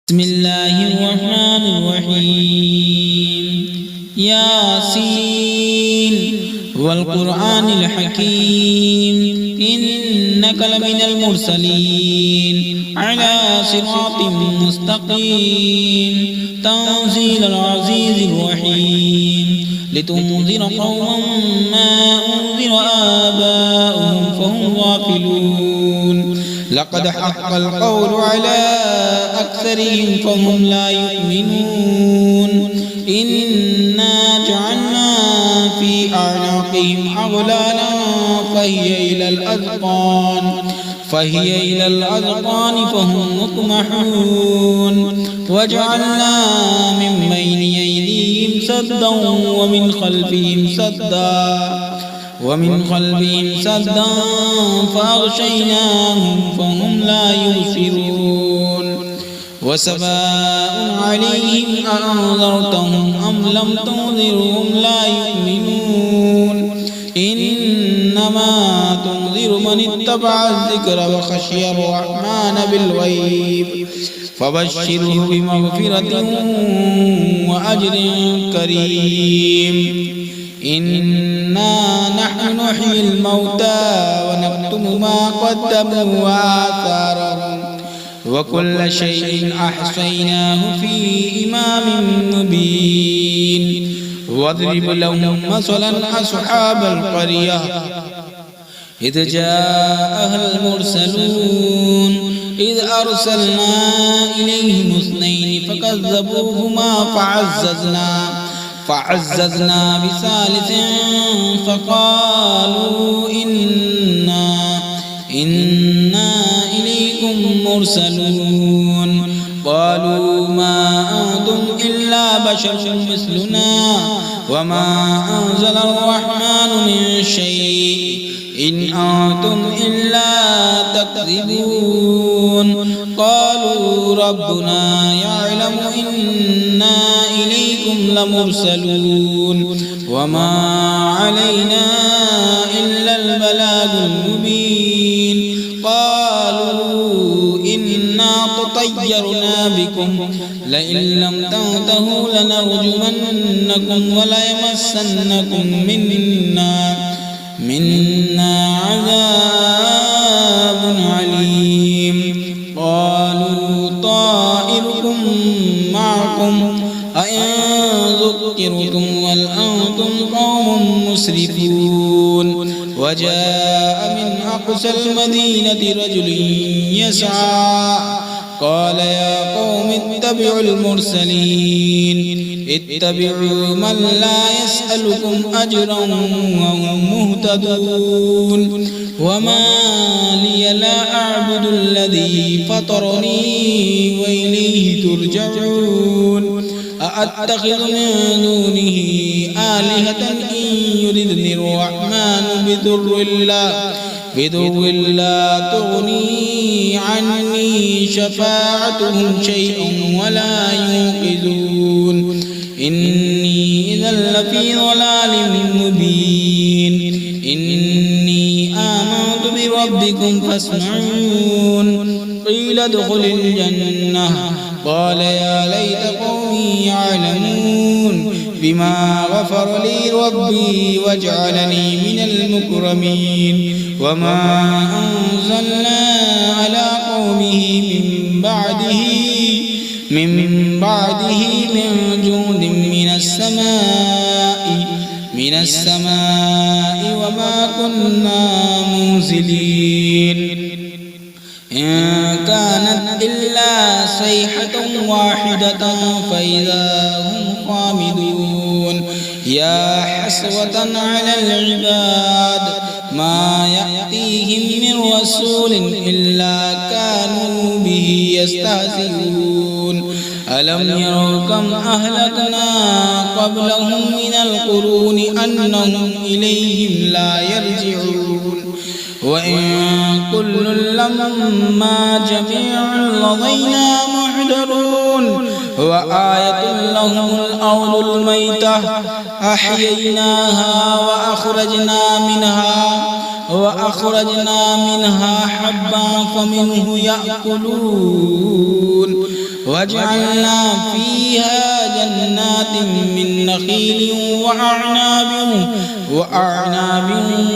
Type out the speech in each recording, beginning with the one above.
بسم الله الرحمن الرحيم ياسين والقرآن الحكيم إنك لمن المرسلين على صراط مستقيم تنزيل العزيز الرحيم لتنذر قوما ما أنذر آباؤهم فهم غافلون لقد حق القول على أكثرهم فهم لا يؤمنون إنا جعلنا في أعناقهم أغلالا فهي إلى الأذقان فهم مطمحون وجعلنا من بين أيديهم سدا ومن خلفهم سدا فأغشيناهم فهم لا يبصرون وسواء عليهم أأنذرتهم أم لم تنذرهم لا يؤمنون إنما تنذر من اتبع الذكر وخشي الرحمن بالغيب فبشره بمغفرة وأجر كريم إنا نحن نحيي الموتى ونكتب ما قدموا وآثارهم وكل شيء أحصيناه في إمام مبين واضرب لهم مثلا أصحاب القرية إذ جاءها المرسلون إذ أرسلنا إليهم اثنين فكذبوهما فعززنا بثالث فقالوا إنا إليكم مرسلون قالوا ما أنتم إلا بشر مثلنا وما أنزل الرحمن من شيء إن أنتم إلا تكذبون قالوا ربنا يعلم إنا إليكم لمرسلون وما علينا إلا البلاغ المبين قالوا إنا تطيرنا بكم لئن لم تنتهوا لنرجمنكم وليمسنكم منا عذاب عليم قالوا طائركم معكم أئن ذكرتم بل أنتم قوم مسرفون وجاء من أقصى المدينة رجل يسعى قال يا قوم اتبعوا المرسلين اتبعوا من لا يسألكم أجرا وهم مهتدون وما لي لا أعبد الذي فطرني وإليه ترجعون أأتخذ من دونه آلهة إن يردني الرحمن بضر لا تغني عني شفاعتهم شيئا ولا ينقذون إني إذا لفي ضلال مبين إني آمنت بربكم فاسمعون قيل ادخل الجنة قال يا ليت قومي يعلمون بما غفر لي ربي وجعلني من المكرمين وما أنزلنا على قومه من بعده من جند من السماء وما كنا منزلين إن كانت إلا صيحة واحدة فإذا هم خامدون يا حسرة على العباد ما يأتيهم من رسول إلا كانوا به يستهزئون ألم يروا كم أهلكنا قبلهم من القرون أنهم إليهم لا يرجعون وإن كل لما جميع لدينا محضرون وآية لهم الأرض الميتة أحييناها وأخرجنا منها حبا فمنه يأكلون وجعلنا فيها جنات من نخيل وأعناب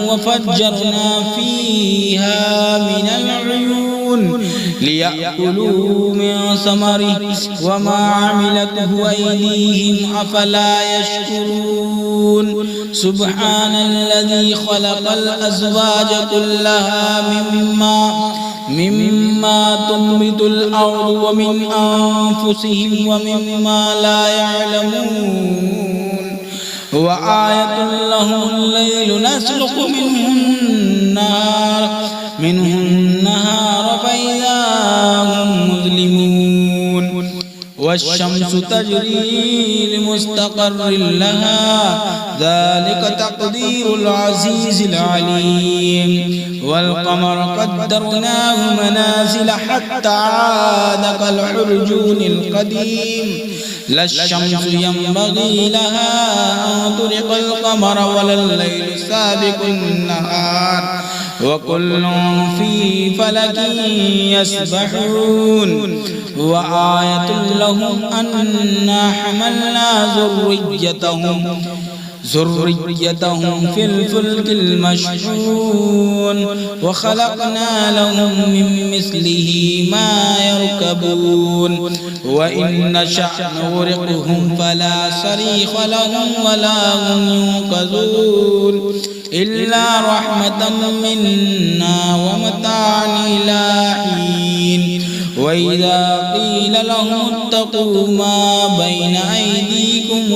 وفجرنا فيها من العيون ليأكلوا من ثمره وما عملته أيديهم أفلا يشكرون سبحان الذي خلق الأزواج كلها مما تنبت الأرض ومن أنفسهم ومما لا يعلمون وآية لهم الليل نسلخ منه النهار فإذا هم مظلمون والشمس تجري لمستقر لها ذلك تقدير العزيز العليم والقمر قدرناه منازل حتى عاد كالعرجون القديم لا الشمس ينبغي لها أن تدرك القمر ولا الليل سابق النهار وكل في فلك يسبحون وآية لهم أنا حملنا ذريتهم في الفلك المشحون وخلقنا لهم من مثله ما يركبون وإن نشأ نغرقهم فلا صريخ لهم ولا هم ينقذون إلا رحمة منا ومتاعا إلى حين وإذا قيل لهم اتقوا ما بين أيديكم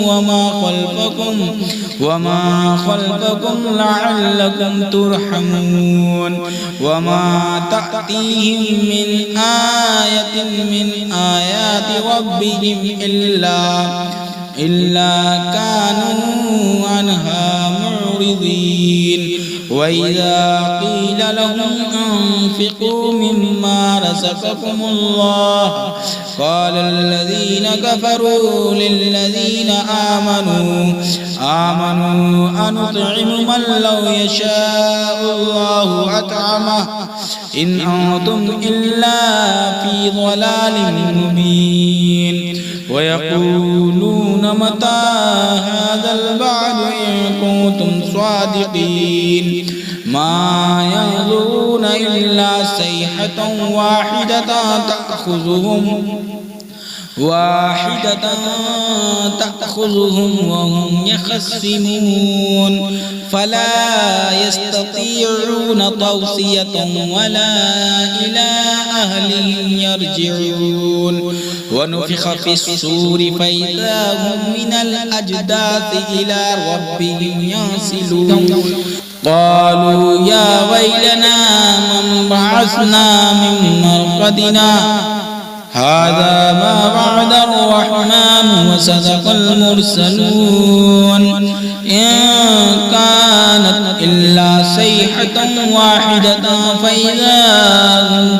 وما خلفكم لعلكم ترحمون وما تأتيهم من آية من آيات ربهم إلا كانوا عنها معرضين وإذا قيل لهم أنفقوا مما رزقكم الله قال الذين كفروا للذين آمنوا أنطعم من لو يشاء الله أطعمه إن أنتم إلا في ضلال مبين ويقولون متى هذا الوعد إن كنتم صادقين ما ينظرون إلا صيحة واحدة تأخذهم وهم يخصمون فلا يستطيعون توصية ولا إلى أهلهم يرجعون ونفخ في الصور فإذا هم من الأجداث إلى ربهم ينسلون قالوا يا ويلنا من بعثنا من مرقدنا هذا ما وعد الرحمن وصدق المرسلون إن كانت إلا صيحة واحدة فإذا هم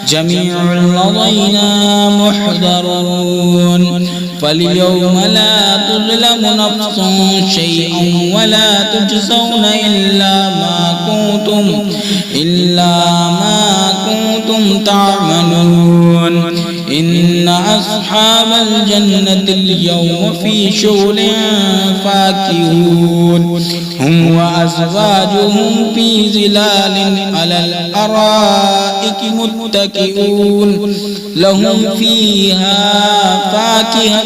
جميع لدينا محضرون فاليوم لا تظلم نفس شيئا ولا تجزون إلا ما كنتم تعملون إن أصحاب الجنة اليوم في شغل فاكهون هم وأزواجهم في ظلال على الأرائك متكئون لهم فيها فاكهة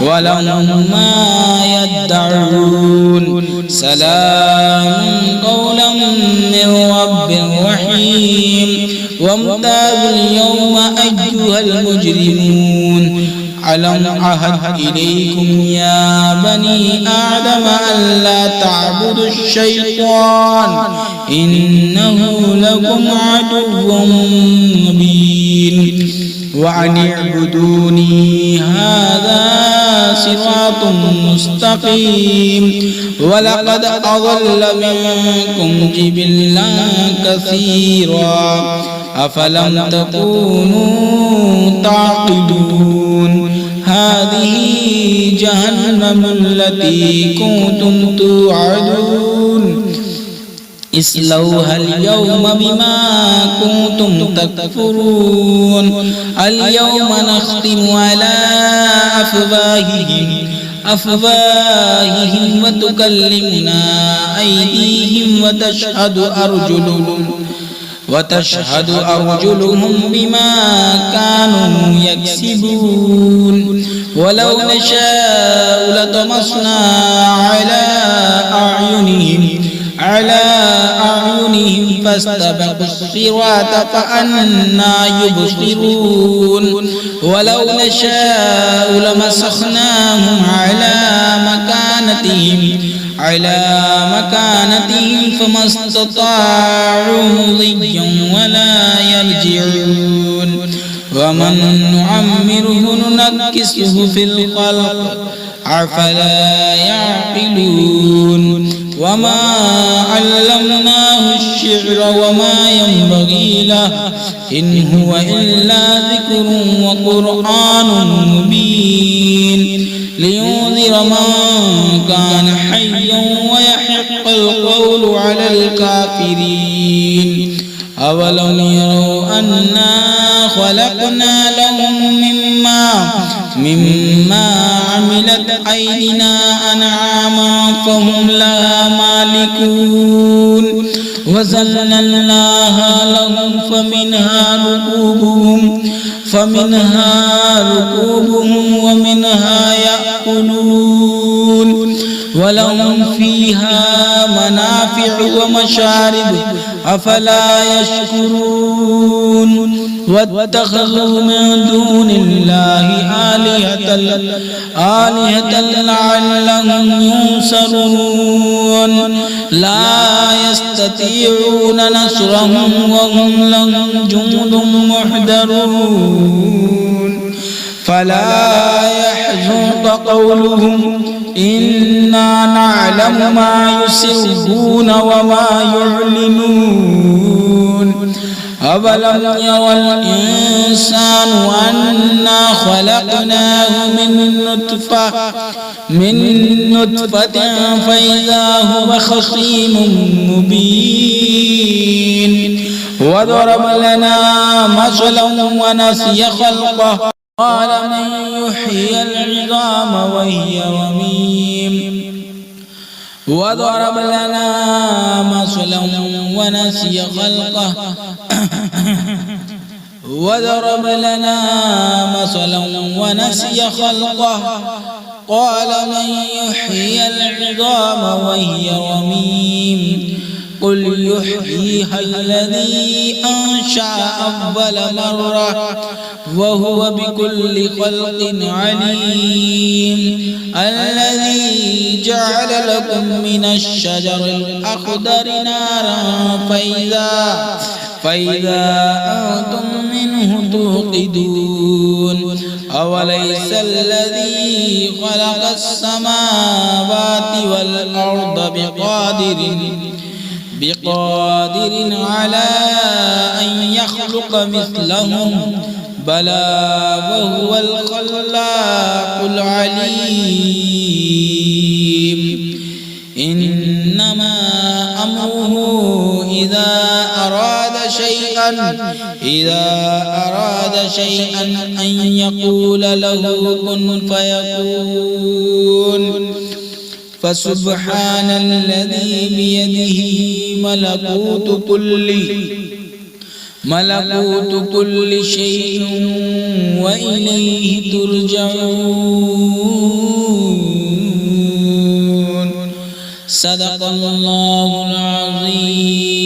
ولهم ما يدعون سلام قولا من رب رحيم وامتازوا اليوم أيها المجرمون ألم أعهد إليكم يا بني آدم ألا تعبدوا الشيطان إنه لكم عدو مبين وأن اعبدوني هذا صراط مستقيم ولقد أضل منكم جبلا كثيرا أفلم تكونوا تعقلون هذه جهنم التي كنتم توعدون اصلوها اليوم بما كنتم تكفرون اليوم نختم على أفواههم وتكلمنا أيديهم وتشهد أرجلهم بما كانوا يكسبون ولو نشاء لطمسنا على أعينهم فاستبقوا الصراط فأنى يبصرون ولو نشاء لمسخناهم على مكانتهم فما استطاعوا مضيا ولا يرجعون ومن نعمره ننكسه في الخلق أفلا يعقلون وما علمناه الشعر وما ينبغي له إن هو إلا ذكر وقرآن مبين لينذر من كان حيا ويحق القول على الكافرين أولم يروا أنا خلقنا لهم مما عملت أيدينا أنعاما فهم لها مالكون وذللناها لهم فمنها ركوبهم ومنها يأكلون ولهم فيها منافع ومشارب أفلا يشكرون واتخذوا من دون الله آلهة لعلهم ينصرون لا يستطيعون نصرهم وهم لهم جند محضرون فلا يحزنك قولهم إنا نعلم ما يسرون وما يعلنون أولم يرى الإنسان أنا خلقناه من نطفة فإذا هو خصيم مبين وضرب لنا مثلا ونسي خلقه قال من يحيي العظام وهي رميم وضرب لنا مثلا ونسي خلقه قال من يحيي العظام وهي رميم قل يحييها الذي أنشأ أول مرة وهو بكل خلق عليم الذي جعل لكم من الشجر الأخضر نارا فإذا أنتم منه توقدون أوليس الذي خلق السماوات والأرض بقادر على أن يخلق مثلهم بلى وهو الخلاق العليم إنما أمره إذا أراد شيئا أن يقول له كن فيكون فسبحان الذي بيده ملكوت كل شيء وإليه ترجعون صدق الله العظيم.